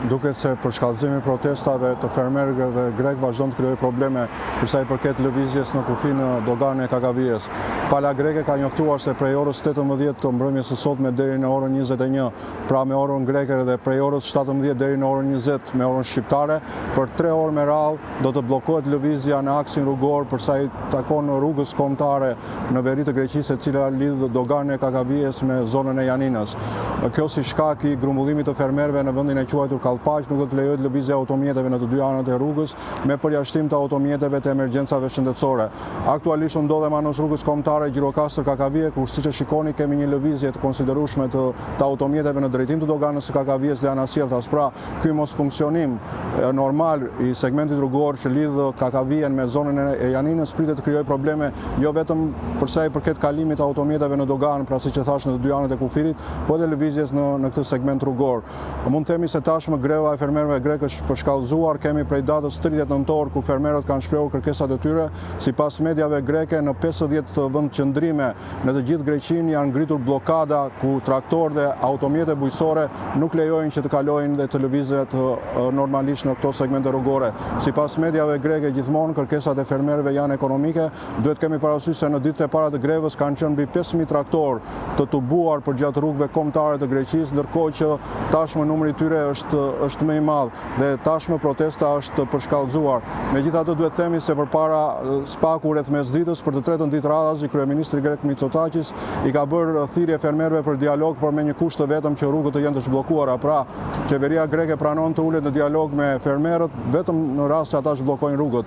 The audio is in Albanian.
duket se për shkallëzimin e protestave të fermerëve grek vazhdon të krijojë probleme për sa i përket lëvizjes në kufi në doganë e KKV-s. Pala greke ka njoftuar se prej orës 18 të mbrëmjes së sotme deri në orën 21, pra me orën greke, dhe prej orës 17 deri në orën 20 me orën shqiptare, për 3 orë me radhë do të bllokohet lëvizja në aksin rrugor për sa i takon rrugës kombëtare në veri të Greqisë, e cila lidh doganën e KKV-s me zonën e Janinës. Kjo si shkak i grumbullimit të fermerëve në vendin e quajtur Kallpaq nuk do të lejohet lëvizja e automjeteve në të dy anët e rrugës, me përjashtim të automjeteve të emergjencave shëndetësore. Aktualisht ndodhem anos rrugës kombëtare Gjirokastër KKV, kur siç e shikoni kemi një lëvizje të konsiderueshme të automjeteve në drejtim të doganës së KKV-s dhe anasjelltas. Pra, ky mos funksionim normal i segmentit rrugor që lidh KKV-n me zonën e Janinës pritet të krijojë probleme jo vetëm për sa i përket kalimit të automjeteve në doganë, pra siç e thash në të dy anët e kufirit, po edhe lëvizjes në këtë segment rrugor. Mund të themi se tashmë greva e fermerëve grek është përshkallëzuar, kemi prej datës 30 nëntor ku fermerët kanë shprehur kërkesat e tyre. Sipas mediave greke, në 50 vend qëndrime në të gjithë Greqinë janë ngritur bllokada ku traktorë dhe automjete bujqësore nuk lejojnë që të kalojnë dhe të lëvizet normalisht në këto segmente rrugore. Sipas mediave greke, gjithmonë kërkesat e fermerëve janë ekonomike. Duhet kemi parasysh se në ditët e para të grevës kanë qenë mbi 5000 traktorë të tubuar përgjatë rrugëve kombëtare të Greqisë, ndërkohë që tashmë numri i tyre është më i madh dhe tashmë protesta është përshkallëzuar. Megjithatë duhet të themi se përpara spaku rreth mesditës për të tretën ditë radhazi, kryeministri grek Mitsotakis i ka bërë thirrje fermerëve për dialog, por me një kusht të vetëm që rrugët të jenë të zhbllokuara. Pra, qeveria greke pranon të ulet në dialog me fermerët vetëm në rast që ata zhbllokojnë rrugët.